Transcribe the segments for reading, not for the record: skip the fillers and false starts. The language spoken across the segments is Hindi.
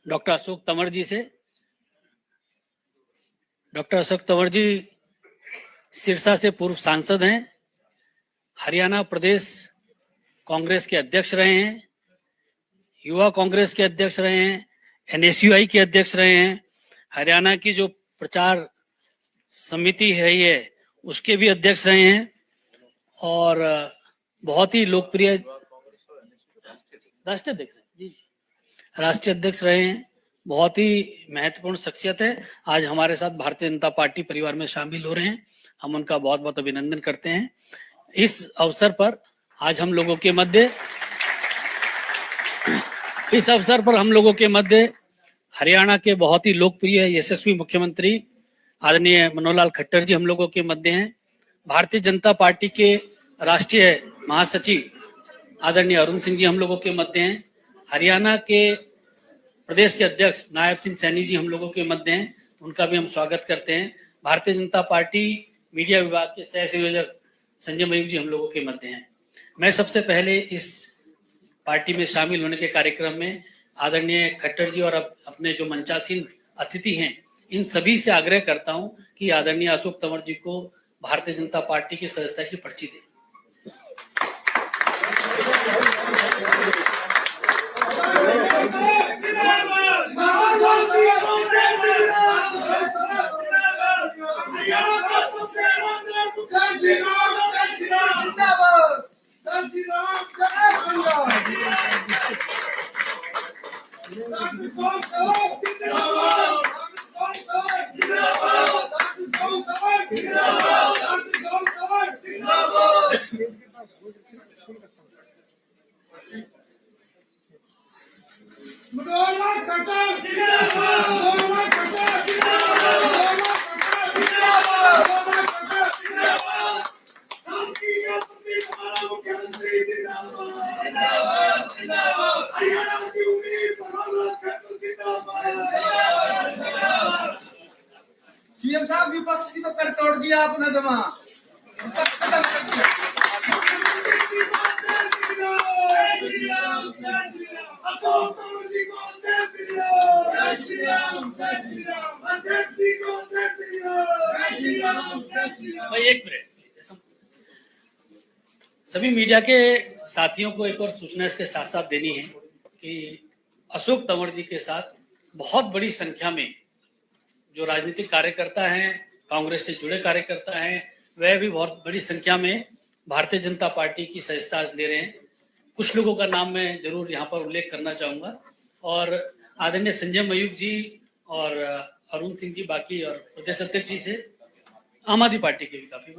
डॉक्टर अशोक तंवर जी से। डॉक्टर अशोक तंवर जी सिरसा से पूर्व सांसद हैं, हरियाणा प्रदेश कांग्रेस के अध्यक्ष रहे हैं, युवा कांग्रेस के अध्यक्ष रहे हैं, एनएसयूआई के अध्यक्ष रहे हैं, हरियाणा की जो प्रचार समिति रही है उसके भी अध्यक्ष रहे हैं और बहुत ही लोकप्रिय राष्ट्रीय अध्यक्ष जी, राष्ट्रीय अध्यक्ष रहे हैं। बहुत ही महत्वपूर्ण शख्सियत है। आज हमारे साथ भारतीय जनता पार्टी परिवार में शामिल हो रहे हैं। हम उनका बहुत बहुत अभिनंदन करते हैं। इस अवसर पर हम लोगों के मध्य हरियाणा के बहुत ही लोकप्रिय यशस्वी मुख्यमंत्री आदरणीय मनोहर लाल खट्टर जी हम लोगों के मध्य हैं। भारतीय जनता पार्टी के राष्ट्रीय महासचिव आदरणीय अरुण सिंह जी हम लोगों के मध्य हैं। हरियाणा के प्रदेश के अध्यक्ष नायब सिंह सैनी जी हम लोगों के मध्य हैं, उनका भी हम स्वागत करते हैं। भारतीय जनता पार्टी मीडिया विभाग के सह संयोजक संजय मयूख जी हम लोगों के मध्य हैं। मैं सबसे पहले इस पार्टी में शामिल होने के कार्यक्रम में आदरणीय खट्टर जी और अपने जो मंचासीन अतिथि हैं इन सभी से आग्रह करता हूं कि आदरणीय अशोक तंवर जी को भारतीय जनता पार्टी की सदस्यता की पर्ची दें। सीएम साहब विपक्ष की तो कर तोड़ दिया आपने जमा एक मिनट, सभी मीडिया के साथियों को एक और सूचना इसके साथ साथ देनी है कि अशोक तंवर जी के साथ बहुत बड़ी संख्या में जो राजनीतिक कार्यकर्ता हैं, कांग्रेस से जुड़े कार्यकर्ता हैं, वह भी बहुत बड़ी संख्या में भारतीय जनता पार्टी की सदस्यता ले रहे हैं। कुछ लोगों का नाम मैं जरूर यहाँ पर उल्लेख करना चाहूंगा और आदरणीय संजय मयूख जी और अरुण सिंह जी बाकी और प्रदेश अध्यक्ष जी से, आम आदमी पार्टी के भी काफी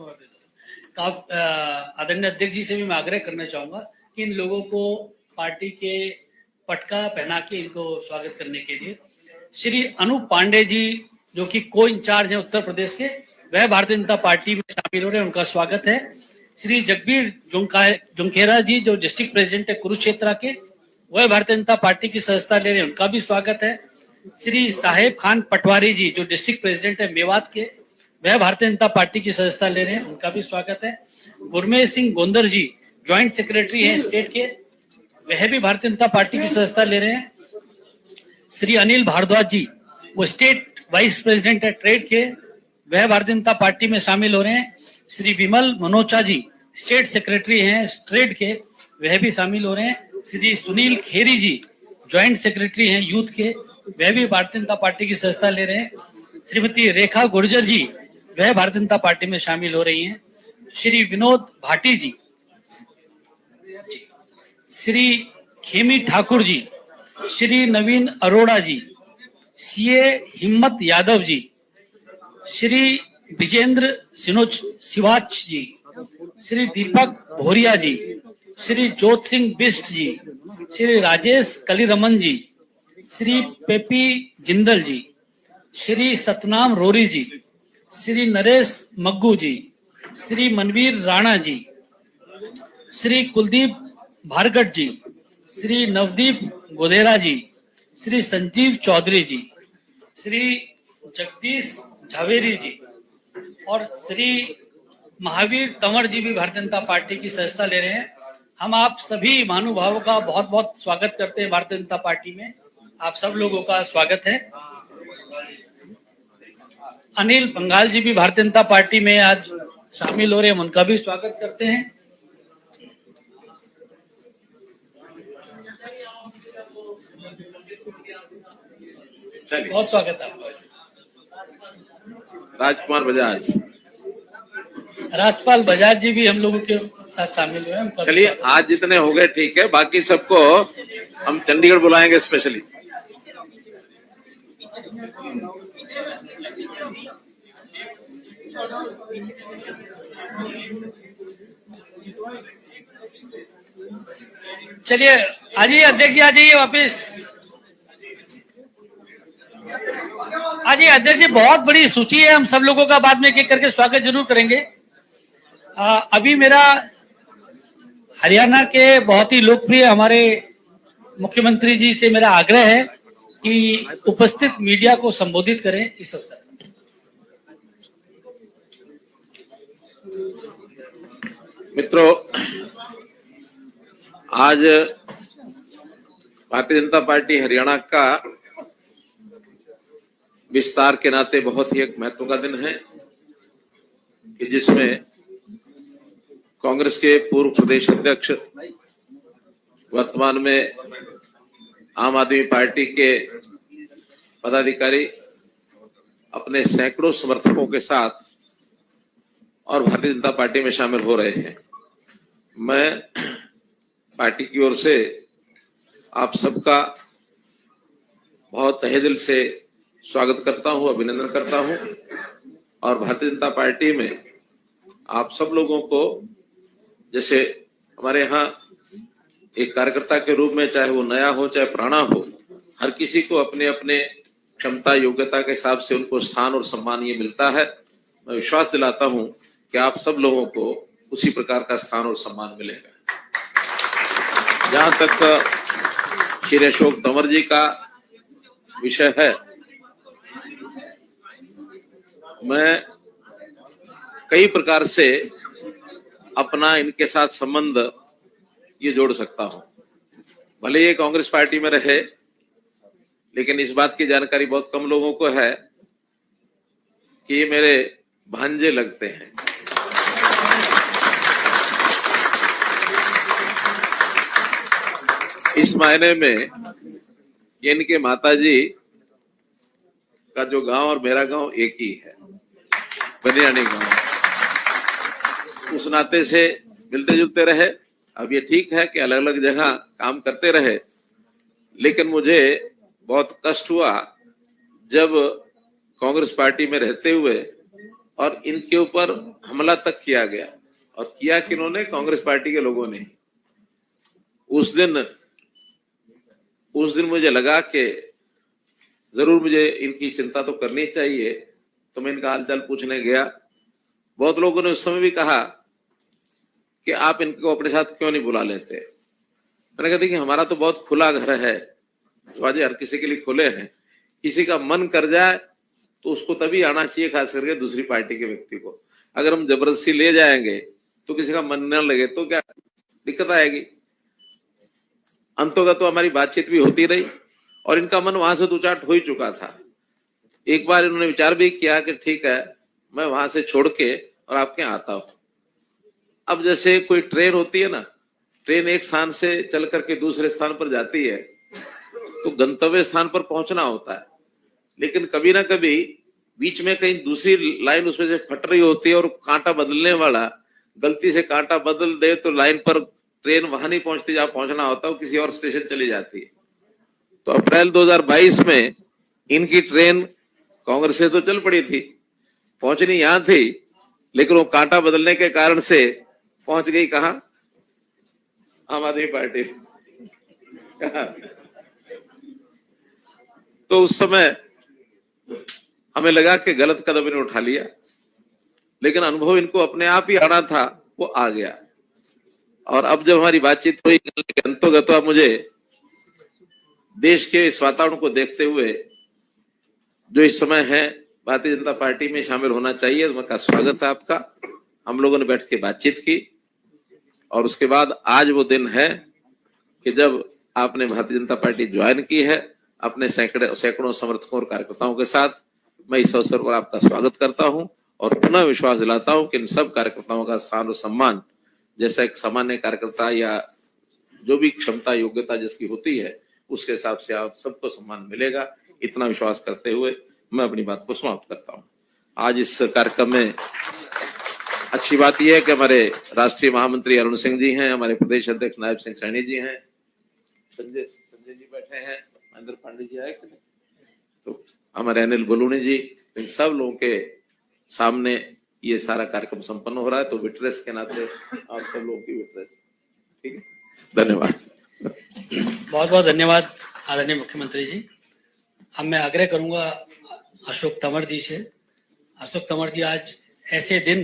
आदरणीय अध्यक्ष जी से भी मैं आग्रह करना चाहूंगा कि इन लोगों को पार्टी के पटका पहना के इनको स्वागत करने के लिए श्री अनूप पांडे जी जो कि को इंचार्ज है उत्तर प्रदेश के, वह भारतीय जनता पार्टी में शामिल हो रहे हैं, उनका स्वागत है। श्री जगबीर जुंखेरा जी जो डिस्ट्रिक्ट प्रेसिडेंट है कुरुक्षेत्र के, वह भारतीय जनता पार्टी की सदस्यता ले रहे हैं, उनका भी स्वागत है। श्री साहेब खान पटवारी जी जो डिस्ट्रिक्ट प्रेसिडेंट है मेवात के, वह भारतीय जनता पार्टी की सदस्यता ले रहे हैं, उनका भी स्वागत है। गुरमेज सिंह गोंदर जी ज्वाइंट सेक्रेटरी हैं स्टेट के, वह भी भारतीय जनता पार्टी की सदस्यता ले रहे हैं। श्री अनिल भारद्वाज जी वो स्टेट वाइस प्रेसिडेंट है ट्रेड के, वह भारतीय जनता पार्टी में शामिल हो रहे हैं। श्री विमल मनोचा जी स्टेट सेक्रेटरी हैं ट्रेड के, वह भी शामिल हो रहे हैं। श्री सुनील खेरी जी ज्वाइंट सेक्रेटरी हैं यूथ के, वह भी भारतीय जनता पार्टी की सदस्यता ले रहे हैं। श्रीमती रेखा गुर्जर जी वह भारतीय जनता पार्टी में शामिल हो रही हैं। श्री विनोद भाटी जी, श्री खेमी ठाकुर जी, श्री नवीन अरोड़ा जी, सीए हिम्मत यादव जी, श्री विजेंद्र सिवाच जी, श्री दीपक भोरिया जी, श्री जोत सिंह बिस्ट जी, श्री राजेश कलीरमन जी, श्री पेपी जिंदल जी, श्री सतनाम रोरी जी, श्री नरेश मग्गू जी, श्री मनवीर राणा जी, श्री कुलदीप भारगट जी, श्री नवदीप गोदेरा जी, श्री संजीव चौधरी जी, श्री जगदीश झावेरी जी और श्री महावीर तंवर जी भी भारतीय जनता पार्टी की सदस्यता ले रहे हैं। हम आप सभी महानुभावों का बहुत बहुत स्वागत करते हैं भारतीय जनता पार्टी में। आप सब लोगों का स्वागत है। अनिल बंगाल जी भी भारतीय जनता पार्टी में आज शामिल हो रहे हैं, उनका भी स्वागत करते हैं। बहुत स्वागत है आपका। राजकुमार बजाज, राजपाल बजाज जी भी हम लोगों के साथ शामिल हुए हैं, उनका भी चलिए स्वागत। आज जितने हो गए ठीक है, बाकी सबको हम चंडीगढ़ बुलाएंगे स्पेशली। चलिए आ जाइए अध्यक्ष जी, आ जाइए वापिस। आ जाइए अध्यक्ष जी, बहुत बड़ी सूची है, हम सब लोगों का बाद में एक एक करके स्वागत जरूर करेंगे। अभी मेरा हरियाणा के बहुत ही लोकप्रिय हमारे मुख्यमंत्री जी से मेरा आग्रह है कि उपस्थित मीडिया को संबोधित करें इस अवसर पर। मित्रों, आज भारतीय जनता पार्टी हरियाणा का विस्तार के नाते बहुत ही एक महत्व का दिन है कि जिसमें कांग्रेस के पूर्व प्रदेश अध्यक्ष, वर्तमान में आम आदमी पार्टी के पदाधिकारी अपने सैकड़ों समर्थकों के साथ और भारतीय जनता पार्टी में शामिल हो रहे हैं। मैं पार्टी की ओर से आप सबका बहुत तहे दिल से स्वागत करता हूं, अभिनंदन करता हूं और भारतीय जनता पार्टी में आप सब लोगों को, जैसे हमारे यहाँ एक कार्यकर्ता के रूप में, चाहे वो नया हो चाहे पुराना हो, हर किसी को अपने अपने क्षमता योग्यता के हिसाब से उनको स्थान और सम्मान ये मिलता है। मैं विश्वास दिलाता हूं कि आप सब लोगों को उसी प्रकार का स्थान और सम्मान मिलेगा। जहां तक श्री अशोक तंवर जी का विषय है, मैं कई प्रकार से अपना इनके साथ संबंध ये जोड़ सकता हूं। भले ये कांग्रेस पार्टी में रहे, लेकिन इस बात की जानकारी बहुत कम लोगों को है कि ये मेरे भांजे लगते हैं। इस मायने में ये इनके माताजी का जो गांव और मेरा गांव एक ही है, बनियानी गांव। उस नाते से मिलते जुलते रहे। अब ये ठीक है कि अलग अलग जगह काम करते रहे, लेकिन मुझे बहुत कष्ट हुआ जब कांग्रेस पार्टी में रहते हुए और इनके ऊपर हमला तक किया गया, और किया किन्होंने? कांग्रेस पार्टी के लोगों ने। उस दिन मुझे लगा कि जरूर मुझे इनकी चिंता तो करनी चाहिए, तो मैं इनका हालचाल पूछने गया। बहुत लोगों ने उस समय भी कहा कि आप इनको अपने साथ क्यों नहीं बुला लेते। मैंने कहा देखिए, हमारा तो बहुत खुला घर है, दरवाजे हर किसी के लिए खुले हैं। किसी का मन कर जाए तो उसको तभी आना चाहिए, खास करके दूसरी पार्टी के व्यक्ति को। अगर हम जबरदस्ती ले जाएंगे तो किसी का मन न लगे तो क्या दिक्कत आएगी। अंतोगत तो हमारी बातचीत भी होती रही और इनका मन वहां से उचाट हो ही चुका था। एक बार इन्होंने विचार भी किया कि ठीक है, मैं वहां से छोड़ के और आपके यहाँ आता हूं। अब जैसे कोई ट्रेन होती है ना, ट्रेन एक स्थान से चल करके दूसरे स्थान पर जाती है तो गंतव्य स्थान पर पहुंचना होता है, लेकिन कभी ना कभी बीच में कहीं दूसरी लाइन उसमें से फट रही होती है और कांटा बदलने वाला गलती से कांटा बदल दे तो लाइन पर ट्रेन वहां नहीं पहुंचती जहां पहुंचना होता है, किसी और स्टेशन चली जाती है। तो अप्रैल 2022 में इनकी ट्रेन कांग्रेस से तो चल पड़ी थी, पहुंचनी यहां थी, लेकिन वो कांटा बदलने के कारण से पहुंच गई कहां? आम आदमी पार्टी। तो उस समय हमें लगा कि गलत कदम इन्होंने उठा लिया, लेकिन अनुभव इनको अपने आप ही आना था, वो आ गया। और अब जब हमारी बातचीत हुई, अंतोगत्वा मुझे देश के इस वातावरण को देखते हुए जो इस समय है भारतीय जनता पार्टी में शामिल होना चाहिए। उनका स्वागत है आपका। हम लोगों ने बैठ के बातचीत की और उसके बाद आज वो दिन है कि जब आपने भारतीय जनता पार्टी ज्वाइन की है, अपने सैकड़ों समर्थकों और कार्यकर्ताओं के साथ मैं इस अवसर पर आपका स्वागत करता हूं और पुनः विश्वास दिलाता हूं कि इन सब कार्यकर्ताओं का स्थान और सम्मान जैसा एक सामान्य कार्यकर्ता या जो भी क्षमता योग्यता जिसकी होती है उसके हिसाब से आप सबको सम्मान मिलेगा। इतना विश्वास करते हुए मैं अपनी बात को समाप्त करता हूं। आज इस कार्यक्रम में अच्छी बात यह है कि हमारे राष्ट्रीय महामंत्री अरुण सिंह जी हैं, हमारे प्रदेश अध्यक्ष नायब सिंह सैनी जी हैं, संजय जी बैठे हैं, महेंद्र पांडे जी आए, तो हमारे अनिल बलूनी जी, इन सब लोगों के सामने ये सारा कार्यक्रम संपन्न हो रहा है। तो विटनेस के नाते आप सब लोगों की विटनेस, ठीक है, धन्यवाद। बहुत बहुत धन्यवाद आदरणीय मुख्यमंत्री जी। अब मैं आग्रह करूंगा अशोक तंवर जी से। अशोक तंवर जी, आज ऐसे दिन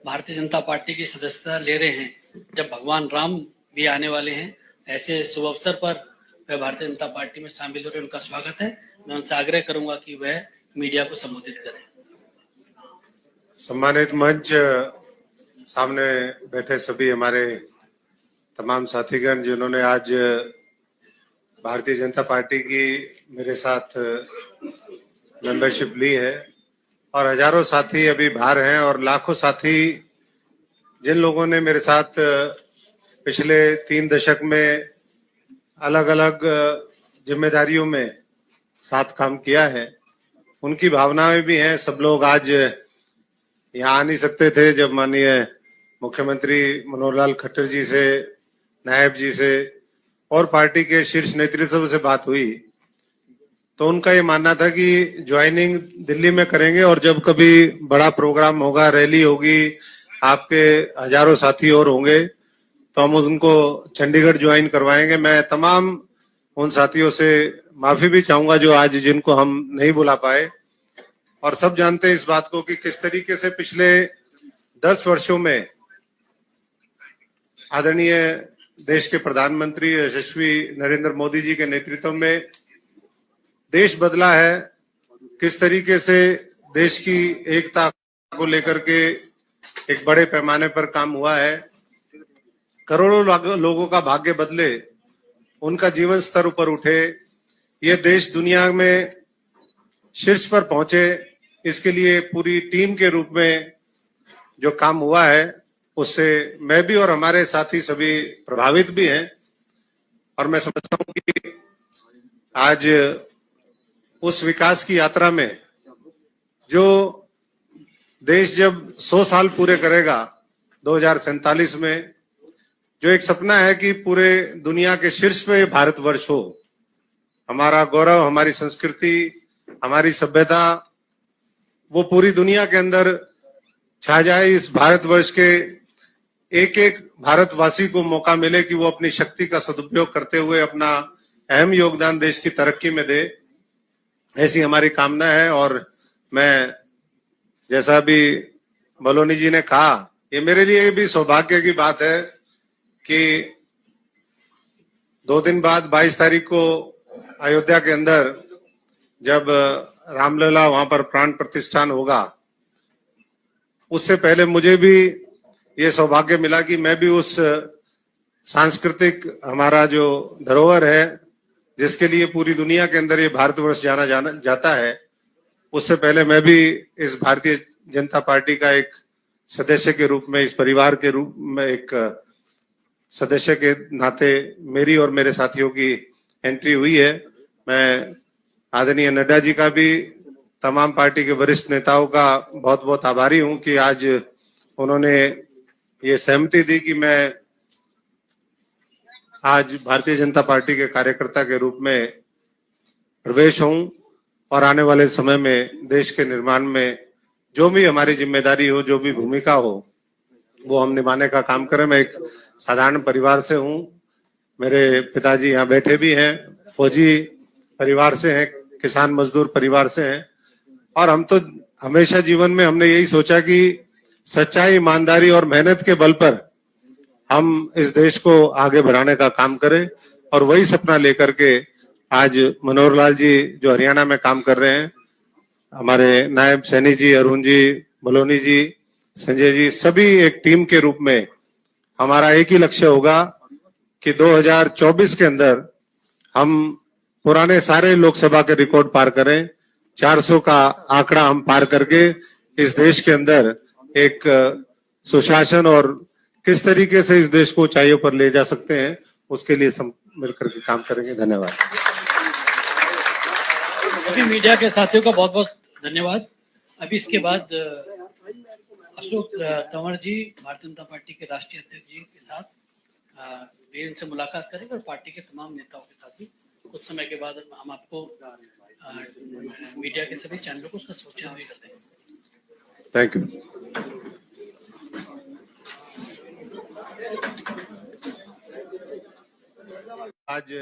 भारतीय जनता पार्टी की सदस्यता ले रहे हैं जब भगवान राम भी आने वाले हैं। ऐसे शुभ अवसर पर वह भारतीय जनता पार्टी में शामिल हो रहे, उनका स्वागत है। मैं उनसे आग्रह करूंगा कि वह मीडिया को संबोधित करें। सम्मानित मंच, सामने बैठे सभी हमारे तमाम साथीगण जिन्होंने आज भारतीय जनता पार्टी की मेरे साथ मेंबरशिप ली है, और हजारों साथी अभी बाहर हैं, और लाखों साथी जिन लोगों ने मेरे साथ पिछले 3 दशक में अलग अलग जिम्मेदारियों में साथ काम किया है, उनकी भावनाएं भी हैं। सब लोग आज यहाँ आ नहीं सकते थे जब माननीय मुख्यमंत्री मनोहर लाल खट्टर जी से, नायब जी से और पार्टी के शीर्ष नेतृत्व से बात हुई, तो उनका ये मानना था कि ज्वाइनिंग दिल्ली में करेंगे, और जब कभी बड़ा प्रोग्राम होगा, रैली होगी, आपके हजारों साथी और होंगे, तो हम उनको चंडीगढ़ ज्वाइन करवाएंगे। मैं तमाम उन साथियों से माफी भी चाहूंगा जो आज जिनको हम नहीं बुला पाए, और सब जानते हैं इस बात को कि किस तरीके से पिछले 10 वर्षों में आदरणीय देश के प्रधानमंत्री यशस्वी नरेंद्र मोदी जी के नेतृत्व में देश बदला है, किस तरीके से देश की एकता को लेकर के एक बड़े पैमाने पर काम हुआ है, करोड़ों लोगों का भाग्य बदले, उनका जीवन स्तर ऊपर उठे, ये देश दुनिया में शीर्ष पर पहुंचे, इसके लिए पूरी टीम के रूप में जो काम हुआ है उससे मैं भी और हमारे साथी सभी प्रभावित भी हैं। और मैं समझता हूं कि आज उस विकास की यात्रा में जो देश जब 100 साल पूरे करेगा 2047 में, जो एक सपना है कि पूरे दुनिया के शीर्ष पे भारतवर्ष हो, हमारा गौरव, हमारी संस्कृति, हमारी सभ्यता वो पूरी दुनिया के अंदर छा जाए। इस भारतवर्ष के एक एक भारतवासी को मौका मिले कि वो अपनी शक्ति का सदुपयोग करते हुए अपना अहम योगदान देश की तरक्की में दे, ऐसी हमारी कामना है। और मैं, जैसा भी बलोनी जी ने कहा, ये मेरे लिए भी सौभाग्य की बात है कि 2 दिन बाद 22 तारीख को अयोध्या के अंदर जब रामलला वहां पर प्राण प्रतिष्ठान होगा, उससे पहले मुझे भी ये सौभाग्य मिला कि मैं भी उस सांस्कृतिक हमारा जो धरोहर है जिसके लिए पूरी दुनिया के अंदर ये भारतवर्ष जाना जाता है, उससे पहले मैं भी इस भारतीय जनता पार्टी का एक सदस्य के रूप में, इस परिवार के रूप में एक सदस्य के नाते मेरी और मेरे साथियों की एंट्री हुई है। मैं आदरणीय नड्डा जी का भी, तमाम पार्टी के वरिष्ठ नेताओं का बहुत बहुत आभारी हूं कि आज उन्होंने ये सहमति दी कि मैं आज भारतीय जनता पार्टी के कार्यकर्ता के रूप में प्रवेश हूं, और आने वाले समय में देश के निर्माण में जो भी हमारी जिम्मेदारी हो, जो भी भूमिका हो, वो हम निभाने का काम करें। मैं एक साधारण परिवार से हूं, मेरे पिताजी यहाँ बैठे भी हैं, फौजी परिवार से हैं, किसान मजदूर परिवार से हैं, और हम तो हमेशा जीवन में हमने यही सोचा कि सच्चाई, ईमानदारी और मेहनत के बल पर हम इस देश को आगे बढ़ाने का काम करें। और वही सपना लेकर के आज मनोहर लाल जी जो हरियाणा में काम कर रहे हैं, हमारे नायब सैनी जी, अरुण जी, बलोनी जी, संजय जी, सभी एक टीम के रूप में हमारा एक ही लक्ष्य होगा कि 2024 के अंदर हम पुराने सारे लोकसभा के रिकॉर्ड पार करें, 400 का आंकड़ा हम पार करके इस देश के अंदर एक सुशासन और किस तरीके से इस देश को ऊंचाइयों पर ले जा सकते हैं, उसके लिए सब मिलकर के काम करेंगे। धन्यवाद। सभी मीडिया के साथियों का बहुत बहुत धन्यवाद। अभी इसके बाद अशोक तंवर जी भारतीय जनता पार्टी के राष्ट्रीय अध्यक्ष जी के साथ इनसे मुलाकात करेंगे और पार्टी के तमाम नेताओं के साथ ही कुछ समय के बाद हम आपको मीडिया के सभी चैनलों को उसका सूचना भी कर देंगे। Thank you. आज